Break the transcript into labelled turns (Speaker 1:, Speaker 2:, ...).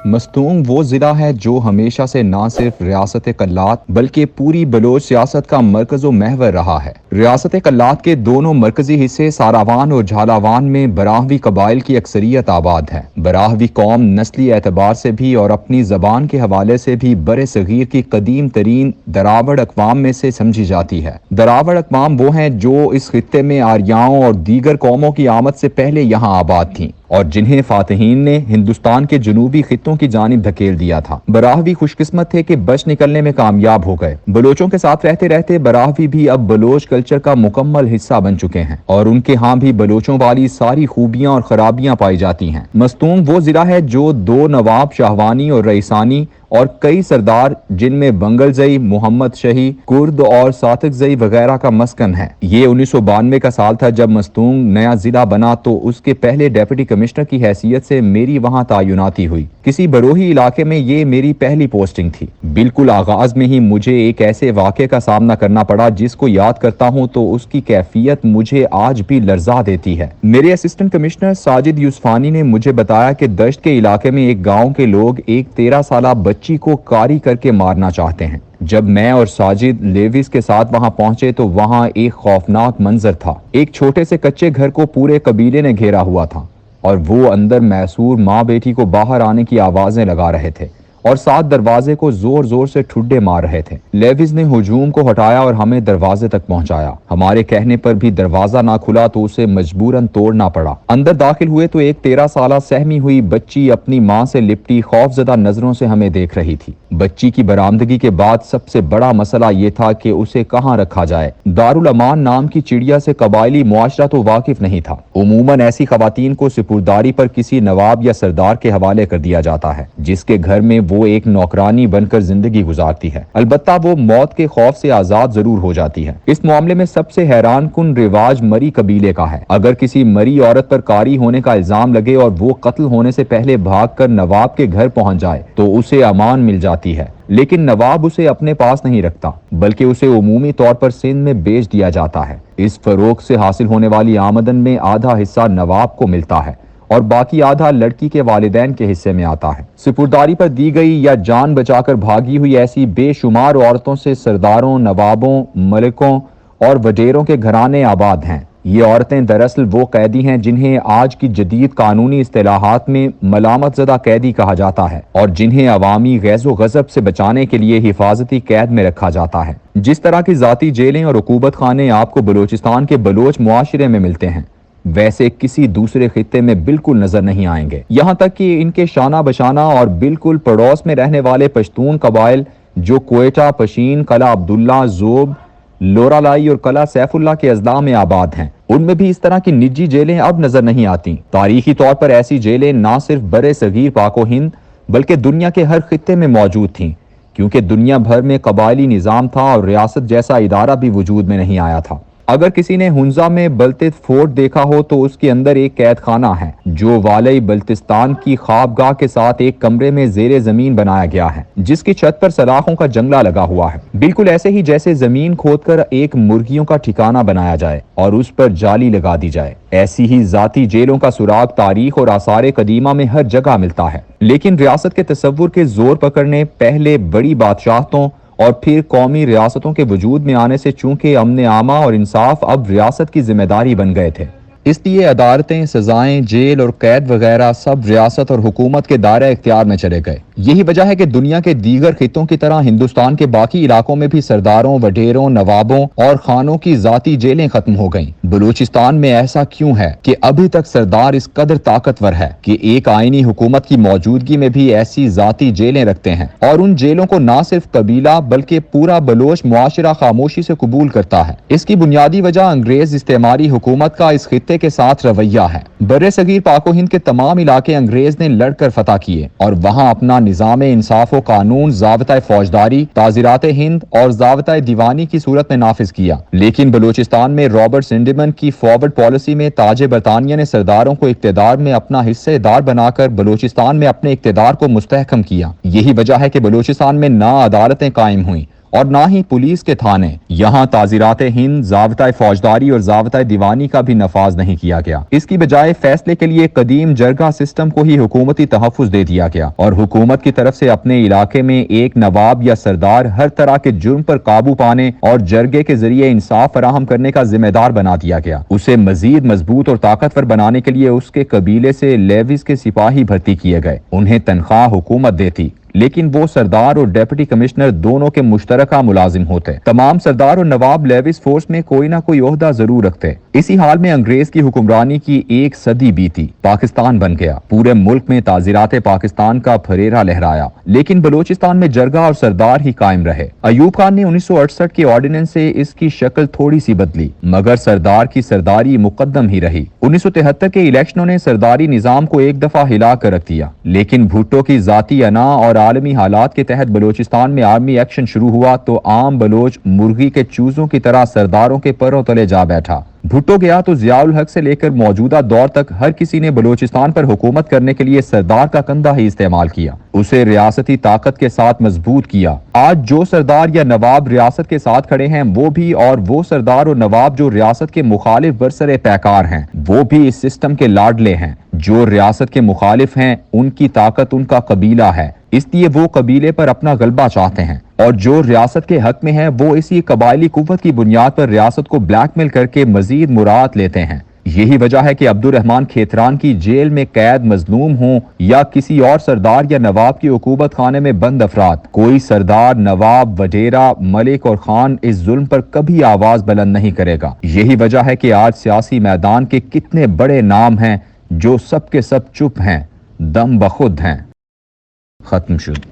Speaker 1: مستونگ وہ ضلع ہے جو ہمیشہ سے نہ صرف ریاست کلات بلکہ پوری بلوچ سیاست کا مرکز و محور رہا ہے۔ ریاست کلات کے دونوں مرکزی حصے ساراوان اور جھالاوان میں براہوی قبائل کی اکثریت آباد ہے۔ براہوی قوم نسلی اعتبار سے بھی اور اپنی زبان کے حوالے سے بھی بر صغیر کی قدیم ترین دراوڑ اقوام میں سے سمجھی جاتی ہے۔ دراوڑ اقوام وہ ہیں جو اس خطے میں آریاؤں اور دیگر قوموں کی آمد سے پہلے یہاں آباد تھیں اور جنہیں فاتحین نے ہندوستان کے جنوبی خطوں کی جانب دھکیل دیا تھا۔ براہوی خوش قسمت تھے کہ بچ نکلنے میں کامیاب ہو گئے۔ بلوچوں کے ساتھ رہتے رہتے براہوی بھی اب بلوچ کلچر کا مکمل حصہ بن چکے ہیں اور ان کے ہاں بھی بلوچوں والی ساری خوبیاں اور خرابیاں پائی جاتی ہیں۔ مستونگ وہ ضلع ہے جو دو نواب شاہوانی اور رئیسانی اور کئی سردار جن میں بنگل زئی، محمد شہی، کرد اور ساتک زئی وغیرہ کا مسکن ہے۔ یہ 1992 کا سال تھا جب مستونگ نیا ضلع بنا تو اس کے پہلے ڈیپٹی کمشنر کی حیثیت سے میری وہاں تعیناتی ہوئی۔ کسی بروہی علاقے میں یہ میری پہلی پوسٹنگ تھی۔ بالکل آغاز میں ہی مجھے ایک ایسے واقعے کا سامنا کرنا پڑا جس کو یاد کرتا ہوں تو اس کی کیفیت مجھے آج بھی لرزا دیتی ہے۔ میرے اسسٹنٹ کمشنر ساجد یوسفانی نے مجھے بتایا کہ دشت کے علاقے میں ایک گاؤں کے لوگ ایک 13 سالہ بچی کو کاری کر کے مارنا چاہتے ہیں۔ جب میں اور ساجد لیویز کے ساتھ وہاں پہنچے تو وہاں ایک خوفناک منظر تھا۔ ایک چھوٹے سے کچے گھر کو پورے قبیلے نے گھیرا ہوا تھا اور وہ اندر محصور ماں بیٹی کو باہر آنے کی آوازیں لگا رہے تھے اور ساتھ دروازے کو زور زور سے ٹھڈے مار رہے تھے۔ لیویز نے ہجوم کو ہٹایا اور ہمیں دروازے تک پہنچایا۔ ہمارے کہنے پر بھی دروازہ نہ کھلا تو اسے مجبوراً توڑنا پڑا۔ اندر داخل ہوئے تو ایک 13 سالہ سہمی ہوئی بچی اپنی ماں سے لپٹی خوفزدہ نظروں سے ہمیں دیکھ رہی تھی۔ بچی کی برآمدگی کے بعد سب سے بڑا مسئلہ یہ تھا کہ اسے کہاں رکھا جائے۔ دارالامان نام کی چڑیا سے قبائلی معاشرہ تو واقف نہیں تھا۔ عموماً ایسی خواتین کو سپرداری پر کسی نواب یا سردار کے حوالے کر دیا جاتا ہے جس کے گھر میں وہ ایک نوکرانی بن کر زندگی گزارتی ہے۔ البتہ وہ موت کے خوف سے آزاد ضرور ہو جاتی ہے۔ اس معاملے میں سب سے حیران کن رواج مری قبیلے کا ہے۔ اگر کسی مری عورت پر کاری ہونے کا الزام لگے اور وہ قتل ہونے سے پہلے بھاگ کر نواب کے گھر پہنچ جائے تو اسے امان مل جاتی ہے، لیکن نواب اسے اپنے پاس نہیں رکھتا بلکہ اسے عمومی طور پر سندھ میں بیچ دیا جاتا ہے۔ اس فروخت سے حاصل ہونے والی آمدن میں آدھا حصہ نواب کو ملتا ہے اور باقی آدھا لڑکی کے والدین کے حصے میں آتا ہے۔ سپرداری پر دی گئی یا جان بچا کر بھاگی ہوئی ایسی بے شمار عورتوں سے سرداروں، نوابوں، ملکوں اور وزیروں کے گھرانے آباد ہیں۔ یہ عورتیں دراصل وہ قیدی ہیں جنہیں آج کی جدید قانونی اصطلاحات میں ملامت زدہ قیدی کہا جاتا ہے اور جنہیں عوامی غیظ و غضب سے بچانے کے لیے حفاظتی قید میں رکھا جاتا ہے۔ جس طرح کی ذاتی جیلیں اور عقوبت خانے آپ کو بلوچستان کے بلوچ معاشرے میں ملتے ہیں ویسے کسی دوسرے خطے میں بالکل نظر نہیں آئیں گے۔ یہاں تک کہ ان کے شانہ بشانہ اور بالکل پڑوس میں رہنے والے پشتون قبائل جو کوئٹہ، پشین، قلعہ عبداللہ، زوب، لورالائی اور قلعہ سیف اللہ کے اضلاع میں آباد ہیں، ان میں بھی اس طرح کی نجی جیلیں اب نظر نہیں آتی۔ تاریخی طور پر ایسی جیلیں نہ صرف بر صغیر پاک و ہند بلکہ دنیا کے ہر خطے میں موجود تھیں کیونکہ دنیا بھر میں قبائلی نظام تھا اور ریاست جیسا ادارہ بھی وجود میں نہیں آیا تھا۔ اگر کسی نے ہنزا میں بلتست فورٹ دیکھا ہو تو اس کے اندر ایک قید خانہ ہے جو والی بلتستان کی خوابگاہ کے ساتھ ایک کمرے میں زیر زمین بنایا گیا ہے جس کی چھت پر سلاخوں کا جنگلہ لگا ہوا ہے، بالکل ایسے ہی جیسے زمین کھود کر ایک مرغیوں کا ٹھکانہ بنایا جائے اور اس پر جالی لگا دی جائے۔ ایسی ہی ذاتی جیلوں کا سراغ تاریخ اور آثار قدیمہ میں ہر جگہ ملتا ہے، لیکن ریاست کے تصور کے زور پکڑنے، پہلے بڑی بادشاہتوں اور پھر قومی ریاستوں کے وجود میں آنے سے چونکہ امن عامہ اور انصاف اب ریاست کی ذمہ داری بن گئے تھے، اس لیے عدالتیں، سزائیں، جیل اور قید وغیرہ سب ریاست اور حکومت کے دائرہ اختیار میں چلے گئے۔ یہی وجہ ہے کہ دنیا کے دیگر خطوں کی طرح ہندوستان کے باقی علاقوں میں بھی سرداروں، وڈیروں، نوابوں اور خانوں کی ذاتی جیلیں ختم ہو گئیں۔ بلوچستان میں ایسا کیوں ہے کہ ابھی تک سردار اس قدر طاقتور ہے کہ ایک آئینی حکومت کی موجودگی میں بھی ایسی ذاتی جیلیں رکھتے ہیں اور ان جیلوں کو نہ صرف قبیلہ بلکہ پورا بلوچ معاشرہ خاموشی سے قبول کرتا ہے؟ اس کی بنیادی وجہ انگریز استعماری حکومت کا اس خطے کے ساتھ رویہ ہے۔ بر صغیر پاک و ہند کے تمام علاقے انگریز نے لڑ کر فتح کیے اور وہاں اپنا نظام انصاف و قانون، ضابطۂ فوجداری، تعزیرات ہند اور ضابطۂ دیوانی کی صورت میں نافذ کیا، لیکن بلوچستان میں رابرٹ سنڈیمن کی فارورڈ پالیسی میں تاج برطانیہ نے سرداروں کو اقتدار میں اپنا حصہ دار بنا کر بلوچستان میں اپنے اقتدار کو مستحکم کیا۔ یہی وجہ ہے کہ بلوچستان میں نہ عدالتیں قائم ہوئیں اور نہ ہی پولیس کے تھانے۔ یہاں تعزیرات ہند، ضابطۂ فوجداری اور ضابطۂ دیوانی کا بھی نفاذ نہیں کیا گیا۔ اس کی بجائے فیصلے کے لیے قدیم جرگہ سسٹم کو ہی حکومتی تحفظ دے دیا گیا اور حکومت کی طرف سے اپنے علاقے میں ایک نواب یا سردار ہر طرح کے جرم پر قابو پانے اور جرگے کے ذریعے انصاف فراہم کرنے کا ذمہ دار بنا دیا گیا۔ اسے مزید مضبوط اور طاقتور بنانے کے لیے اس کے قبیلے سے لیویز کے سپاہی بھرتی کیے گئے۔ انہیں تنخواہ حکومت دیتی، لیکن وہ سردار اور ڈیپٹی کمشنر دونوں کے مشترکہ ملازم ہوتے۔ تمام سردار اور نواب لیویز فورس میں کوئی نہ کوئی عہدہ ضرور رکھتے۔ اسی حال میں انگریز کی حکمرانی کی ایک صدی بیتی، پاکستان بن گیا۔ پورے ملک میں تعزیرات پاکستان کا پھریرا لہرایا، لیکن بلوچستان میں جرگہ اور سردار ہی قائم رہے۔ ایوب خان نے 1968 کے آرڈیننس سے اس کی شکل تھوڑی سی بدلی، مگر سردار کی سرداری مقدم ہی رہی۔ 1973 کے الیکشنوں نے سرداری نظام کو ایک دفعہ ہلا کر رکھ دیا، لیکن بھٹو کی ذاتی انا اور عالمی حالات کے تحت بلوچستان میں آرمی ایکشن شروع ہوا تو عام بلوچ مرغی کے چوزوں کی طرح سرداروں کے پروں تلے جا بیٹھا۔ بھٹو گیا تو ضیاء الحق سے لے کر موجودہ دور تک ہر کسی نے بلوچستان پر حکومت کرنے کے لیے سردار کا کندھا ہی استعمال کیا، اسے ریاستی طاقت کے ساتھ مضبوط کیا۔ آج جو سردار یا نواب ریاست کے ساتھ کھڑے ہیں وہ بھی، اور وہ سردار اور نواب جو ریاست کے مخالف برسر پیکار ہیں وہ بھی اس سسٹم کے لاڈلے ہیں۔ جو ریاست کے مخالف ہیں ان کی طاقت ان کا قبیلہ ہے، اس لیے وہ قبیلے پر اپنا غلبہ چاہتے ہیں، اور جو ریاست کے حق میں ہیں وہ اسی قبائلی قوت کی بنیاد پر ریاست کو بلیک میل کر کے مزید مراعات لیتے ہیں۔ یہی وجہ ہے کہ عبد الرحمن کھیتران کی جیل میں قید مظلوم ہوں یا کسی اور سردار یا نواب کی عقوبت خانے میں بند افراد، کوئی سردار، نواب، وڈیرا، ملک اور خان اس ظلم پر کبھی آواز بلند نہیں کرے گا۔ یہی وجہ ہے کہ آج سیاسی میدان کے کتنے بڑے نام ہیں جو سب کے سب چپ ہیں، دم بخود ہیں۔ ختم شد۔